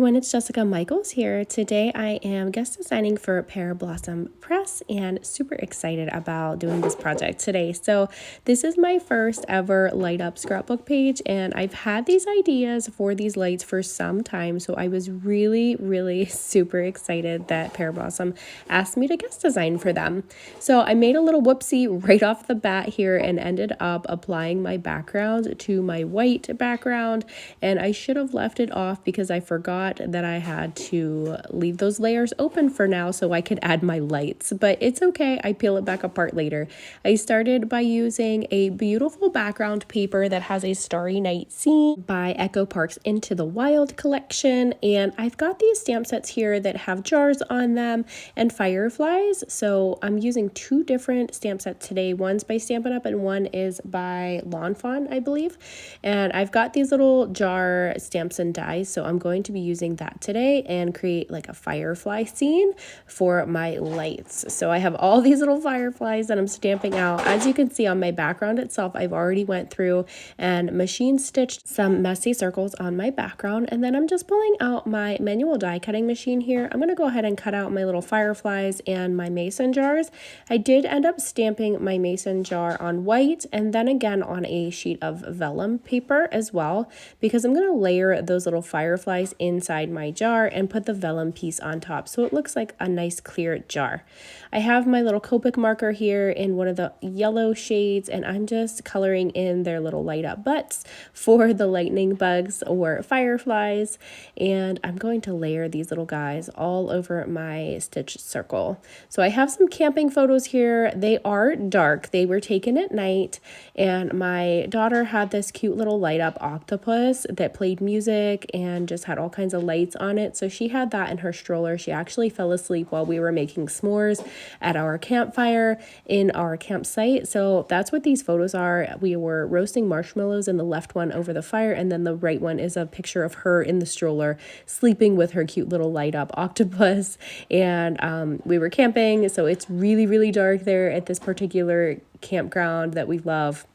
everyone, it's Jessica Michaels here. Today I am guest designing for Pear Blossom Press and super excited about doing this project today. So this is my first ever light up scrapbook page, and I've had these ideas for these lights for some time, so I was really super excited that Pear Blossom asked me to guest design for them. So I made a little whoopsie right off the bat here and ended up applying my background to my white background, and I should have left it off because I forgot that I had to leave those layers open for now so I could add my lights, but it's okay. I peel it back apart later. I started by using a beautiful background paper that has a starry night scene by Echo Park's Into the Wild collection, and I've got these stamp sets here that have jars on them and fireflies, so I'm using two different stamp sets today. One's by Stampin' Up and one is by Lawn Fawn, I believe, and I've got these little jar stamps and dies, so I'm going to be using that today and create like a firefly scene for my lights. So I have all these little fireflies that I'm stamping out. As you can see on my background itself, I've already went through and machine stitched some messy circles on my background, and then I'm just pulling out my manual die cutting machine here. I'm going to go ahead and cut out my little fireflies and my mason jars. I did end up stamping my mason jar on white and then again on a sheet of vellum paper as well, because I'm going to layer those little fireflies inside my jar and put the vellum piece on top so it looks like a nice clear jar. I have my little Copic marker here in one of the yellow shades, and I'm just coloring in their little light up butts for the lightning bugs or fireflies, and I'm going to layer these little guys all over my stitch circle. So I have some camping photos here. They are dark. They were taken at night, and my daughter had this cute little light up octopus that played music and just had all kinds of lights on it. So she had that in her stroller. She actually fell asleep while we were making s'mores at our campfire in our campsite. So that's what these photos are. We were roasting marshmallows in the left one over the fire, and then the right one is a picture of her in the stroller sleeping with her cute little light up octopus. And we were camping, so it's really dark there at this particular campground that we love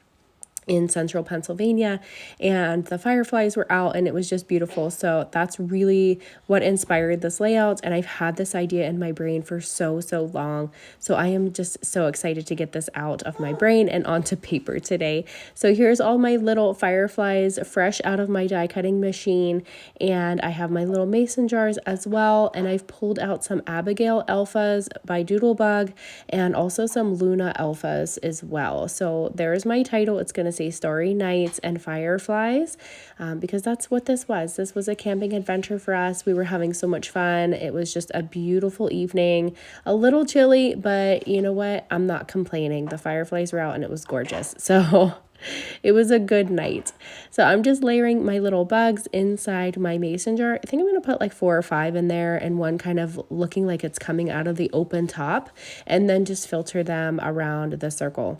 in central Pennsylvania, and the fireflies were out and it was just beautiful. So that's really what inspired this layout, and I've had this idea in my brain for so long. So I am just so excited to get this out of my brain and onto paper today. So here's all my little fireflies fresh out of my die cutting machine, and I have my little mason jars as well, and I've pulled out some Abigail alphas by Doodlebug and also some Luna alphas as well. So there's my title. It's going to say Starry Nights and Fireflies, because that's what this was. This was a camping adventure for us. We were having so much fun. It was just a beautiful evening, a little chilly, but you know what? I'm not complaining. The fireflies were out and it was gorgeous. So it was a good night. So I'm just layering my little bugs inside my mason jar. I think I'm going to put like 4 or 5 in there, and one kind of looking like it's coming out of the open top, and then just filter them around the circle.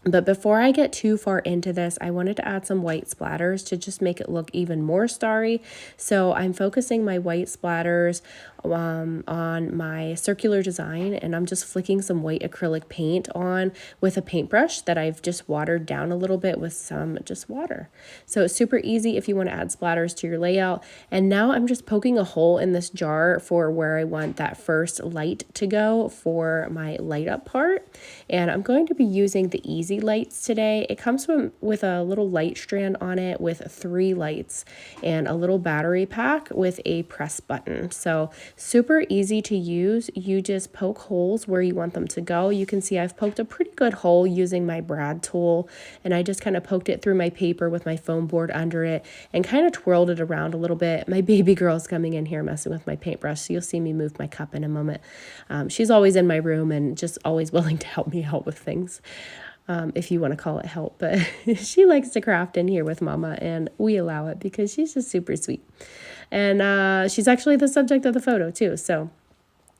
But before I get too far into this, I wanted to add some white splatters to just make it look even more starry. So I'm focusing my white splatters on my circular design, and I'm just flicking some white acrylic paint on with a paintbrush that I've just watered down a little bit with some just water. So it's super easy if you want to add splatters to your layout. And now I'm just poking a hole in this jar for where I want that first light to go for my light up part. And I'm going to be using the Easy Lights today. It comes with a little light strand on it with 3 lights and a little battery pack with a press button. So super easy to use. You just poke holes where you want them to go. You can see I've poked a pretty good hole using my brad tool, and I just kind of poked it through my paper with my foam board under it and kind of twirled it around a little bit. My baby girl's coming in here messing with my paintbrush, so you'll see me move my cup in a moment. She's always in my room and just always willing to help me out with things. If you want to call it help, but she likes to craft in here with Mama, and we allow it because she's just super sweet. And she's actually the subject of the photo too. So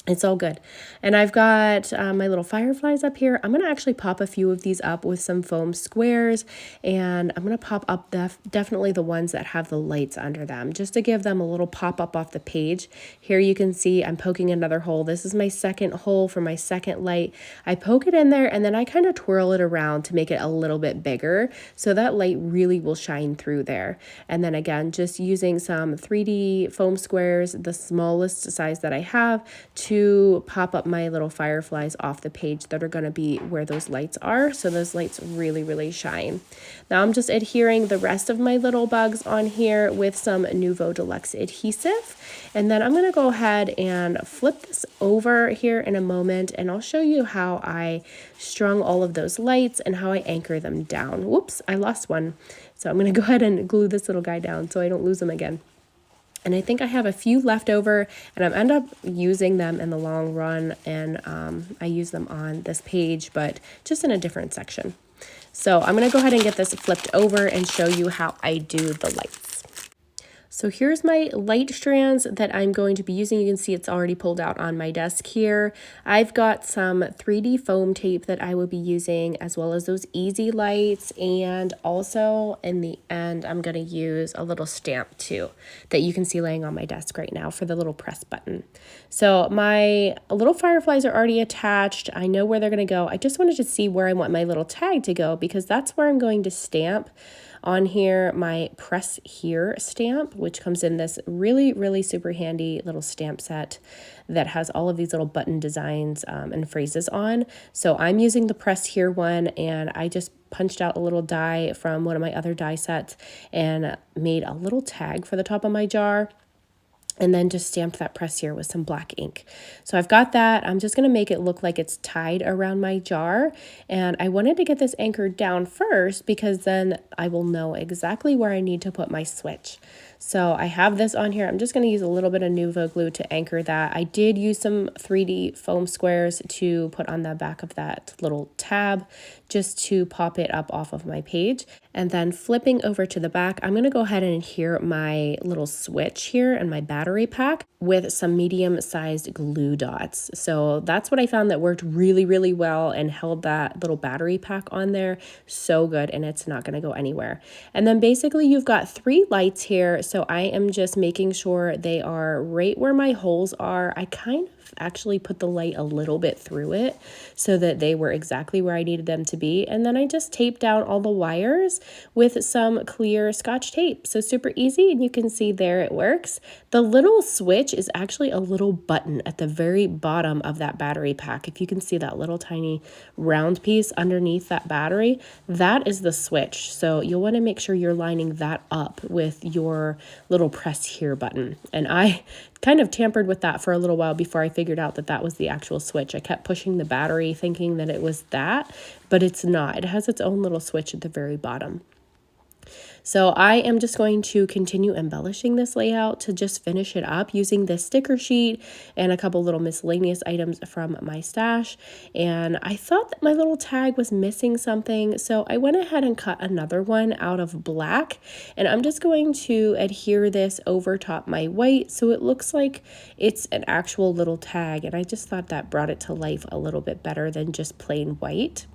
It's all good. And I've got my little fireflies up here. I'm going to actually pop a few of these up with some foam squares, and I'm going to pop up definitely the ones that have the lights under them, just to give them a little pop up off the page. Here you can see I'm poking another hole. This is my second hole for my second light. I poke it in there, and then I kind of twirl it around to make it a little bit bigger, so that light really will shine through there. And then again, just using some 3D foam squares, the smallest size that I have, to pop up my little fireflies off the page that are going to be where those lights are, so those lights really shine. Now I'm just adhering the rest of my little bugs on here with some Nuvo Deluxe adhesive, and then I'm going to go ahead and flip this over here in a moment, and I'll show you how I strung all of those lights and how I anchor them down. Whoops, I lost one. So I'm going to go ahead and glue this little guy down so I don't lose him again. And I think I have a few left over, and I end up using them in the long run, and I use them on this page, but just in a different section. So I'm going to go ahead and get this flipped over and show you how I do the lights. So here's my light strands that I'm going to be using. You can see it's already pulled out on my desk here. I've got some 3D foam tape that I will be using, as well as those easy lights. And also in the end, I'm going to use a little stamp too that you can see laying on my desk right now for the little press button. So my little fireflies are already attached. I know where they're going to go. I just wanted to see where I want my little tag to go, because that's where I'm going to stamp on here my press here stamp, which comes in this really super handy little stamp set that has all of these little button designs and phrases on. So I'm using the press here one, and I just punched out a little die from one of my other die sets and made a little tag for the top of my jar, and then just stamped that press here with some black ink. So I've got that. I'm just going to make it look like it's tied around my jar. And I wanted to get this anchored down first, because then I will know exactly where I need to put my switch. So I have this on here. I'm just going to use a little bit of Nuvo glue to anchor that. I did use some 3D foam squares to put on the back of that little tab, just to pop it up off of my page. And then flipping over to the back, I'm going to go ahead and adhere my little switch here and my battery pack with some medium-sized glue dots. So that's what I found that worked really well and held that little battery pack on there so good, and it's not going to go anywhere. And then basically you've got 3 lights here, so I am just making sure they are right where my holes are. I kind of actually put the light a little bit through it so that they were exactly where I needed them to be. And then I just taped down all the wires with some clear Scotch tape. So super easy, and you can see there it works. The little switch is actually a little button at the very bottom of that battery pack. If you can see that little tiny round piece underneath that battery, that is the switch. So you'll want to make sure you're lining that up with your little press here button. And I kind of tampered with that for a little while before I figured out that that was the actual switch. I kept pushing the battery thinking that it was that, but it's not. It has its own little switch at the very bottom. So I am just going to continue embellishing this layout to just finish it up using this sticker sheet and a couple little miscellaneous items from my stash. And I thought that my little tag was missing something, so I went ahead and cut another one out of black, and I'm just going to adhere this over top my white so it looks like it's an actual little tag. And I just thought that brought it to life a little bit better than just plain white.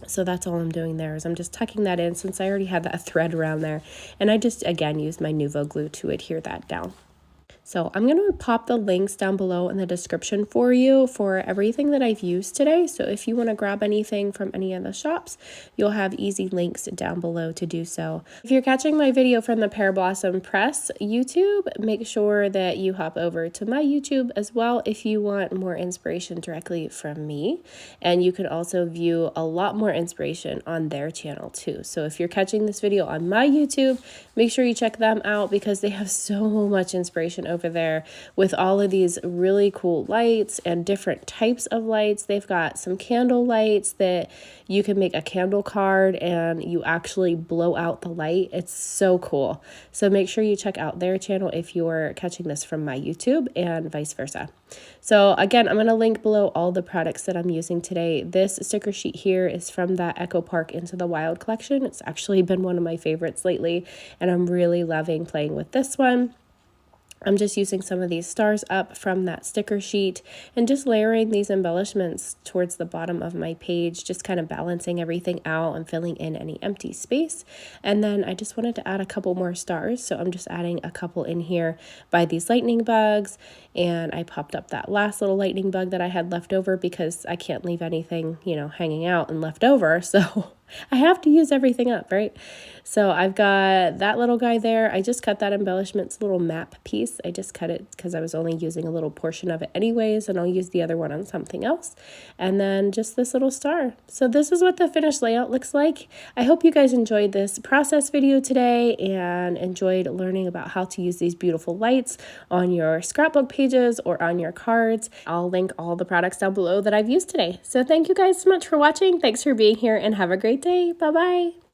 So that's all I'm doing there, is I'm just tucking that in since I already had that thread around there. And I just, again, used my Nuvo glue to adhere that down. So I'm going to pop the links down below in the description for you for everything that I've used today. So if you want to grab anything from any of the shops, you'll have easy links down below to do so. If you're catching my video from the Pear Blossom Press YouTube, make sure that you hop over to my YouTube as well if you want more inspiration directly from me. And you can also view a lot more inspiration on their channel too. So if you're catching this video on my YouTube, make sure you check them out, because they have so much inspiration over there with all of these really cool lights and different types of lights. They've got some candle lights that you can make a candle card and you actually blow out the light. It's so cool. So make sure you check out their channel if you're catching this from my YouTube, and vice versa. So again, I'm going to link below all the products that I'm using today. This sticker sheet here is from that Echo Park Into the Wild collection. It's actually been one of my favorites lately, and I'm really loving playing with this one. I'm just using some of these stars up from that sticker sheet and just layering these embellishments towards the bottom of my page, just kind of balancing everything out and filling in any empty space. And then I just wanted to add a couple more stars, so I'm just adding a couple in here by these lightning bugs. And I popped up that last little lightning bug that I had left over because I can't leave anything, hanging out and left over. So I have to use everything up, right? So I've got that little guy there. I just cut that embellishment. It's a little map piece. I just cut it because I was only using a little portion of it anyways, and I'll use the other one on something else. And then just this little star. So this is what the finished layout looks like. I hope you guys enjoyed this process video today and enjoyed learning about how to use these beautiful lights on your scrapbook pages or on your cards. I'll link all the products down below that I've used today. So thank you guys so much for watching. Thanks for being here and have a great day. Bye-bye.